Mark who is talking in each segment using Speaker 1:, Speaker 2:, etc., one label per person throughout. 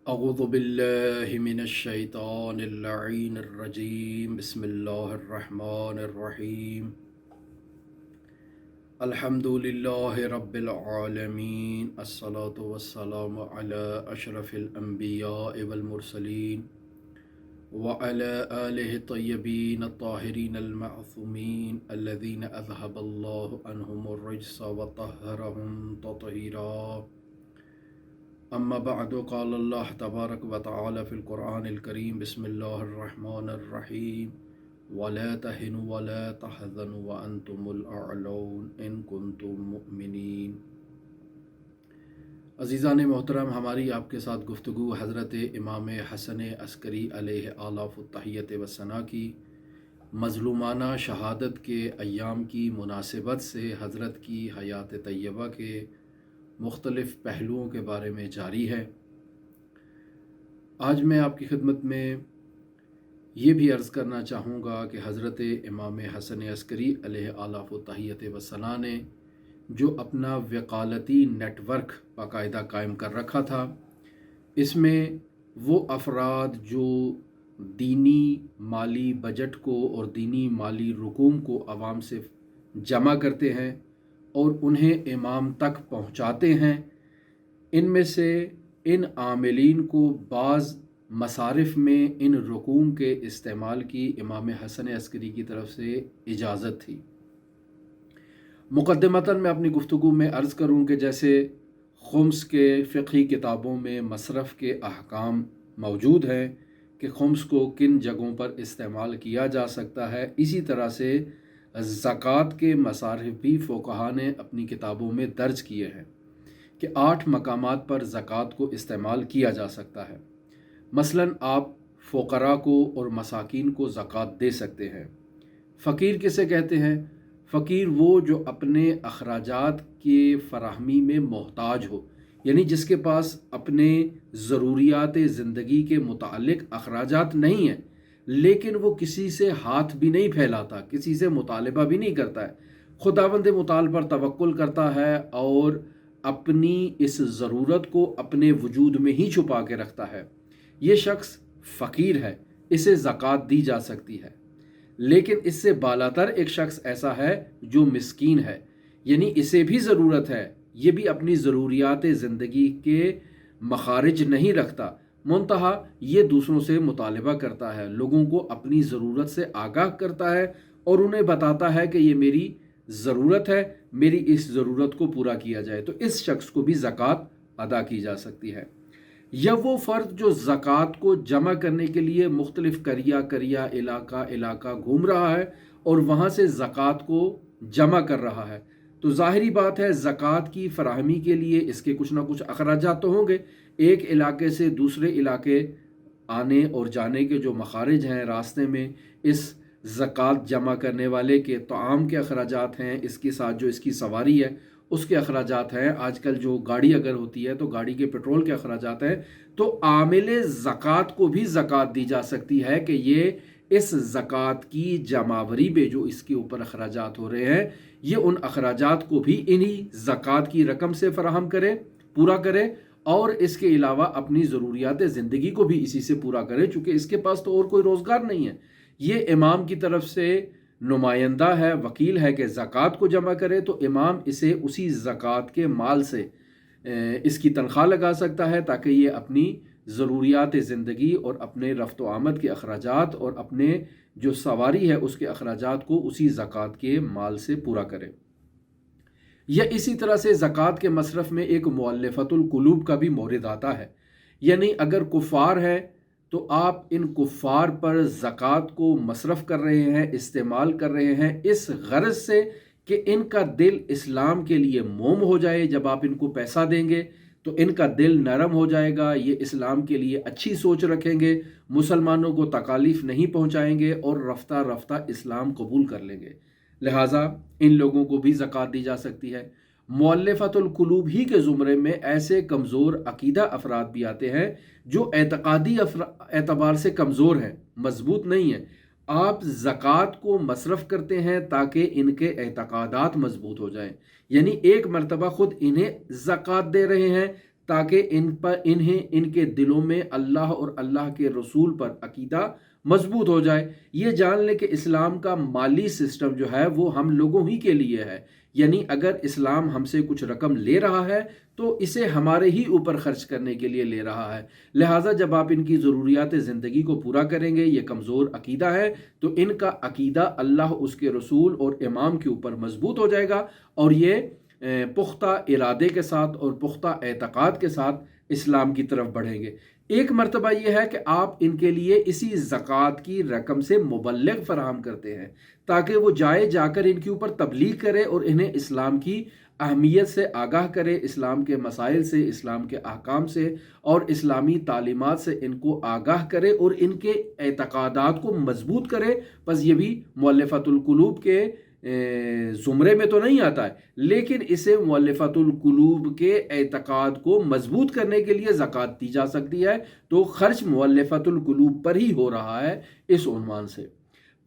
Speaker 1: اعوذ باللہ من الشیطان اللعین الرجیم بسم اللہ الرحمن الرحیم الحمد للہ رب العالمین الصلاة والسلام علی اشرف الانبیاء والمرسلین وعلی آلہ الطیبین الطاہرین المعصومین الذین اذہب اللہ عنہم الرجس وطہرہم تطہیرا اما بعد قال اللہ تبارک و تعالی فی القرآن الکریم بسم اللہ الرحمن الرحیم ولا تہنوا ولا تحزنوا وانتم الاعلون ان کنتم مؤمنین۔ عزیزان محترم، ہماری آپ کے ساتھ گفتگو حضرت امام حسن عسکری علیہ آلاف التحیت والثناء کی مظلومانہ شہادت کے ایام کی مناسبت سے حضرت کی حیات طیبہ کے مختلف پہلوؤں کے بارے میں جاری ہے۔ آج میں آپ کی خدمت میں یہ بھی عرض کرنا چاہوں گا کہ حضرت امام حسن عسکری علیہ آلاف التحیت والثناء نے جو اپنا وکالتی نیٹ ورک باقاعدہ قائم کر رکھا تھا، اس میں وہ افراد جو دینی مالی بجٹ کو اور دینی مالی رقوم کو عوام سے جمع کرتے ہیں اور انہیں امام تک پہنچاتے ہیں، ان میں سے ان عاملین کو بعض مصارف میں ان رقوم کے استعمال کی امام حسن عسکری کی طرف سے اجازت تھی۔ مقدمتاً میں اپنی گفتگو میں عرض کروں کہ جیسے خمس کے فقہی کتابوں میں مصرف کے احکام موجود ہیں کہ خمس کو کن جگہوں پر استعمال کیا جا سکتا ہے، اسی طرح سے زکوٰۃ کے مصارف بھی فقہا نے اپنی کتابوں میں درج کیے ہیں کہ 8 مقامات پر زکوٰۃ کو استعمال کیا جا سکتا ہے۔ مثلاً آپ فقراء کو اور مساکین کو زکوٰۃ دے سکتے ہیں۔ فقیر کسے کہتے ہیں؟ فقیر وہ جو اپنے اخراجات کی فراہمی میں محتاج ہو، یعنی جس کے پاس اپنے ضروریات زندگی کے متعلق اخراجات نہیں ہیں، لیکن وہ کسی سے ہاتھ بھی نہیں پھیلاتا، کسی سے مطالبہ بھی نہیں کرتا ہے، خداوند متعال پر توکل کرتا ہے اور اپنی اس ضرورت کو اپنے وجود میں ہی چھپا کے رکھتا ہے، یہ شخص فقیر ہے، اسے زکوٰۃ دی جا سکتی ہے۔ لیکن اس سے بالاتر ایک شخص ایسا ہے جو مسکین ہے، یعنی اسے بھی ضرورت ہے، یہ بھی اپنی ضروریات زندگی کے مخارج نہیں رکھتا، منتہا یہ دوسروں سے مطالبہ کرتا ہے، لوگوں کو اپنی ضرورت سے آگاہ کرتا ہے اور انہیں بتاتا ہے کہ یہ میری ضرورت ہے، میری اس ضرورت کو پورا کیا جائے، تو اس شخص کو بھی زکوٰۃ ادا کی جا سکتی ہے۔ یا وہ فرد جو زکوٰۃ کو جمع کرنے کے لیے مختلف قریہ علاقہ گھوم رہا ہے اور وہاں سے زکوٰۃ کو جمع کر رہا ہے، تو ظاہری بات ہے زکوٰۃ کی فراہمی کے لیے اس کے کچھ نہ کچھ اخراجات تو ہوں گے، ایک علاقے سے دوسرے علاقے آنے اور جانے کے جو مخارج ہیں، راستے میں اس زکوٰۃ جمع کرنے والے کے طعام کے اخراجات ہیں، اس کے ساتھ جو اس کی سواری ہے اس کے اخراجات ہیں، آج کل جو گاڑی اگر ہوتی ہے تو گاڑی کے پیٹرول کے اخراجات ہیں، تو عامل زکوٰۃ کو بھی زکوٰۃ دی جا سکتی ہے کہ یہ اس زکوٰۃ کی جمعوری میں جو اس کے اوپر اخراجات ہو رہے ہیں، یہ ان اخراجات کو بھی انہی زکوٰۃ کی رقم سے فراہم کرے، پورا کرے، اور اس کے علاوہ اپنی ضروریات زندگی کو بھی اسی سے پورا کرے، چونکہ اس کے پاس تو اور کوئی روزگار نہیں ہے، یہ امام کی طرف سے نمائندہ ہے، وکیل ہے کہ زکوٰۃ کو جمع کرے، تو امام اسے اسی زکوٰۃ کے مال سے اس کی تنخواہ لگا سکتا ہے تاکہ یہ اپنی ضروریات زندگی اور اپنے رفت و آمد کے اخراجات اور اپنے جو سواری ہے اس کے اخراجات کو اسی زکوٰۃ کے مال سے پورا کرے۔ یا اسی طرح سے زکوٰۃ کے مصرف میں ایک مؤلفۃ القلوب کا بھی مورد آتا ہے، یعنی اگر کفار ہے تو آپ ان کفار پر زکوٰۃ کو مصرف کر رہے ہیں، استعمال کر رہے ہیں اس غرض سے کہ ان کا دل اسلام کے لیے موم ہو جائے، جب آپ ان کو پیسہ دیں گے تو ان کا دل نرم ہو جائے گا، یہ اسلام کے لیے اچھی سوچ رکھیں گے، مسلمانوں کو تکالیف نہیں پہنچائیں گے اور رفتہ رفتہ اسلام قبول کر لیں گے، لہٰذا ان لوگوں کو بھی زکوٰۃ دی جا سکتی ہے۔ مؤلفۃ القلوب ہی کے زمرے میں ایسے کمزور عقیدہ افراد بھی آتے ہیں جو اعتقادی اعتبار سے کمزور ہیں، مضبوط نہیں ہیں، آپ زکوٰۃ کو مصرف کرتے ہیں تاکہ ان کے اعتقادات مضبوط ہو جائیں، یعنی ایک مرتبہ خود انہیں زکوٰۃ دے رہے ہیں تاکہ ان کے دلوں میں اللہ اور اللہ کے رسول پر عقیدہ مضبوط ہو جائے۔ یہ جان لیں کہ اسلام کا مالی سسٹم جو ہے وہ ہم لوگوں ہی کے لیے ہے، یعنی اگر اسلام ہم سے کچھ رقم لے رہا ہے تو اسے ہمارے ہی اوپر خرچ کرنے کے لیے لے رہا ہے، لہٰذا جب آپ ان کی ضروریات زندگی کو پورا کریں گے، یہ کمزور عقیدہ ہے تو ان کا عقیدہ اللہ، اس کے رسول اور امام کے اوپر مضبوط ہو جائے گا، اور یہ پختہ ارادے کے ساتھ اور پختہ اعتقاد کے ساتھ اسلام کی طرف بڑھیں گے۔ ایک مرتبہ یہ ہے کہ آپ ان کے لیے اسی زکوٰۃ کی رقم سے مبلغ فراہم کرتے ہیں تاکہ وہ جا کر ان کے اوپر تبلیغ کرے اور انہیں اسلام کی اہمیت سے آگاہ کرے، اسلام کے مسائل سے، اسلام کے احکام سے اور اسلامی تعلیمات سے ان کو آگاہ کرے اور ان کے اعتقادات کو مضبوط کرے۔ بس یہ بھی مؤلفۃ القلوب کے زمرے میں تو نہیں آتا ہے، لیکن اسے مؤلفۃ القلوب کے اعتقاد کو مضبوط کرنے کے لیے زکوٰۃ دی جا سکتی ہے، تو خرچ مؤلفۃ القلوب پر ہی ہو رہا ہے اس عنوان سے۔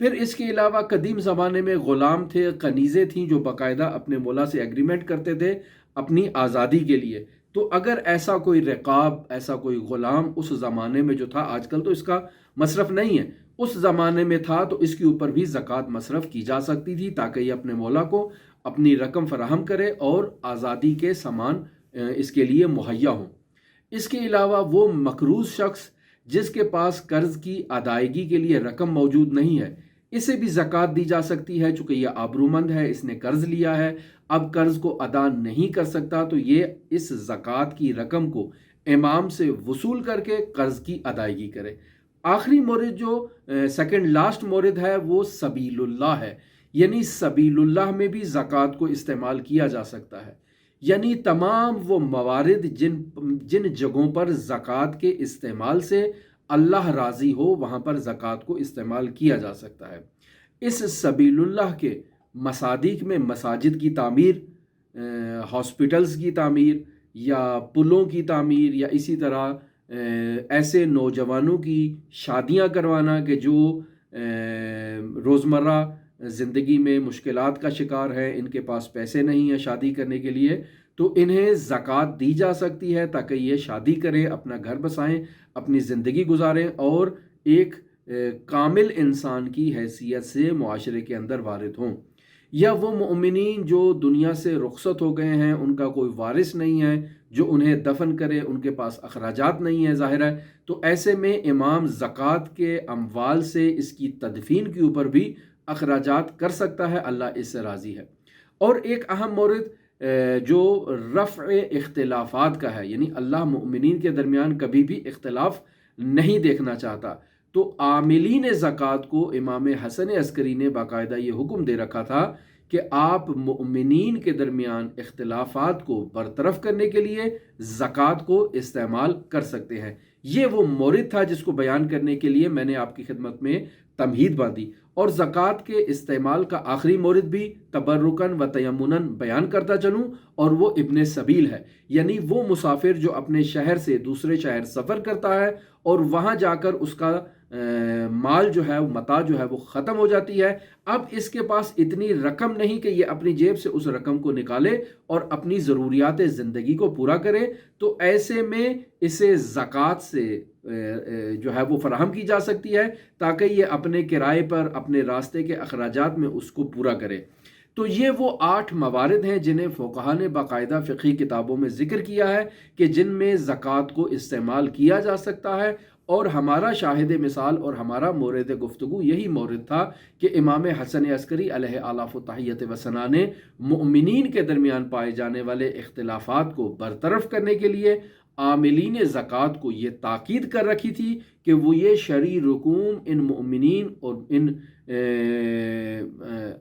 Speaker 1: پھر اس کے علاوہ قدیم زمانے میں غلام تھے، کنیزیں تھیں جو باقاعدہ اپنے مولا سے ایگریمنٹ کرتے تھے اپنی آزادی کے لیے، تو اگر ایسا کوئی رقاب، ایسا کوئی غلام اس زمانے میں جو تھا، آج کل تو اس کا مصرف نہیں ہے، اس زمانے میں تھا تو اس کے اوپر بھی زکوٰۃ مصرف کی جا سکتی تھی تاکہ یہ اپنے مولا کو اپنی رقم فراہم کرے اور آزادی کے سامان اس کے لیے مہیا ہوں۔ اس کے علاوہ وہ مقروض شخص جس کے پاس قرض کی ادائیگی کے لیے رقم موجود نہیں ہے، اسے بھی زکوٰۃ دی جا سکتی ہے، چونکہ یہ آبرومند ہے، اس نے قرض لیا ہے، اب قرض کو ادا نہیں کر سکتا تو یہ اس زکوٰۃ کی رقم کو امام سے وصول کر کے قرض کی ادائیگی کرے۔ آخری مورد جو سیکنڈ لاسٹ مورد ہے وہ سبیل اللہ ہے، یعنی سبیل اللہ میں بھی زکوٰۃ کو استعمال کیا جا سکتا ہے، یعنی تمام وہ موارد جن جگہوں پر زکوٰۃ کے استعمال سے اللہ راضی ہو وہاں پر زکوٰۃ کو استعمال کیا جا سکتا ہے۔ اس سبیل اللہ کے مصادیق میں مساجد کی تعمیر، ہاسپٹلز کی تعمیر یا پلوں کی تعمیر، یا اسی طرح ایسے نوجوانوں کی شادیاں کروانا کہ جو روزمرہ زندگی میں مشکلات کا شکار ہیں، ان کے پاس پیسے نہیں ہیں شادی کرنے کے لیے، تو انہیں زکوٰۃ دی جا سکتی ہے تاکہ یہ شادی کریں، اپنا گھر بسائیں، اپنی زندگی گزاریں اور ایک کامل انسان کی حیثیت سے معاشرے کے اندر وارد ہوں۔ یا وہ مومنین جو دنیا سے رخصت ہو گئے ہیں، ان کا کوئی وارث نہیں ہے جو انہیں دفن کرے، ان کے پاس اخراجات نہیں ہیں ظاہر ہے، تو ایسے میں امام زکوٰۃ کے اموال سے اس کی تدفین کے اوپر بھی اخراجات کر سکتا ہے، اللہ اس سے راضی ہے۔ اور ایک اہم مورد جو رفع اختلافات کا ہے، یعنی اللہ مومنین کے درمیان کبھی بھی اختلاف نہیں دیکھنا چاہتا، تو عاملین زکوٰۃ کو امام حسن عسکری نے باقاعدہ یہ حکم دے رکھا تھا کہ آپ مومنین کے درمیان اختلافات کو برطرف کرنے کے لیے زکوٰۃ کو استعمال کر سکتے ہیں۔ یہ وہ مورد تھا جس کو بیان کرنے کے لیے میں نے آپ کی خدمت میں تمہید باندھی، اور زکوٰۃ کے استعمال کا آخری مورد بھی تبرکاً و تیمناً بیان کرتا چلوں، اور وہ ابن سبیل ہے، یعنی وہ مسافر جو اپنے شہر سے دوسرے شہر سفر کرتا ہے اور وہاں جا کر اس کا مال جو ہے، متاع جو ہے وہ ختم ہو جاتی ہے، اب اس کے پاس اتنی رقم نہیں کہ یہ اپنی جیب سے اس رقم کو نکالے اور اپنی ضروریات زندگی کو پورا کرے، تو ایسے میں اسے زکوٰۃ سے جو ہے وہ فراہم کی جا سکتی ہے تاکہ یہ اپنے کرائے پر، اپنے راستے کے اخراجات میں اس کو پورا کرے۔ تو یہ وہ 8 موارد ہیں جنہیں فقہا نے باقاعدہ فقہی کتابوں میں ذکر کیا ہے کہ جن میں زکوٰۃ کو استعمال کیا جا سکتا ہے، اور ہمارا شاہد مثال اور ہمارا مورد گفتگو یہی مورد تھا کہ امام حسن عسکری علیہ آلاف و تحیت و ثنا نے مؤمنین کے درمیان پائے جانے والے اختلافات کو برطرف کرنے کے لیے عاملین زکوٰۃ کو یہ تاکید کر رکھی تھی کہ وہ یہ شرعی رقوم ان مؤمنین اور ان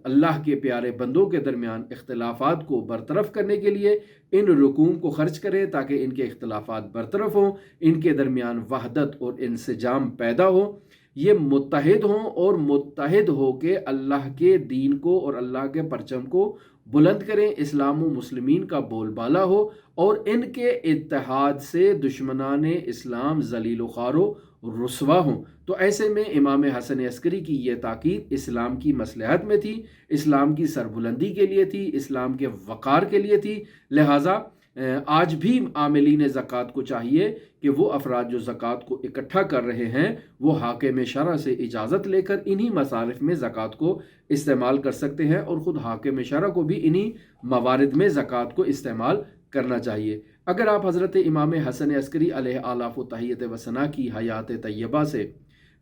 Speaker 1: اللہ کے پیارے بندوں کے درمیان اختلافات کو برطرف کرنے کے لیے ان رقوم کو خرچ کریں تاکہ ان کے اختلافات برطرف ہوں، ان کے درمیان وحدت اور انسجام پیدا ہو، یہ متحد ہوں اور متحد ہو کے اللہ کے دین کو اور اللہ کے پرچم کو بلند کریں، اسلام و مسلمین کا بول بالا ہو، اور ان کے اتحاد سے دشمنان اسلام ذلیل و خوار و رسوا ہوں۔ تو ایسے میں امام حسن عسکری کی یہ تاکید اسلام کی مصلحت میں تھی، اسلام کی سربلندی کے لیے تھی، اسلام کے وقار کے لیے تھی، لہٰذا آج بھی عاملین زکوٰۃ کو چاہیے کہ وہ افراد جو زکوٰۃ کو اکٹھا کر رہے ہیں وہ حاکم شرع سے اجازت لے کر انہی مصارف میں زکوٰۃ کو استعمال کر سکتے ہیں، اور خود حاکم شرع کو بھی انہی موارد میں زکوٰۃ کو استعمال کرنا چاہیے۔ اگر آپ حضرت امام حسن عسکری علیہ آلاف و تحیت و ثنا کی حیات طیبہ سے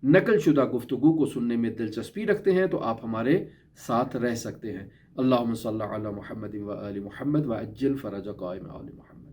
Speaker 1: نقل شدہ گفتگو کو سننے میں دلچسپی رکھتے ہیں تو آپ ہمارے ساتھ رہ سکتے ہیں۔ اللہم صلی علی محمد و آل محمد و عجل فرج قائم آل محمد۔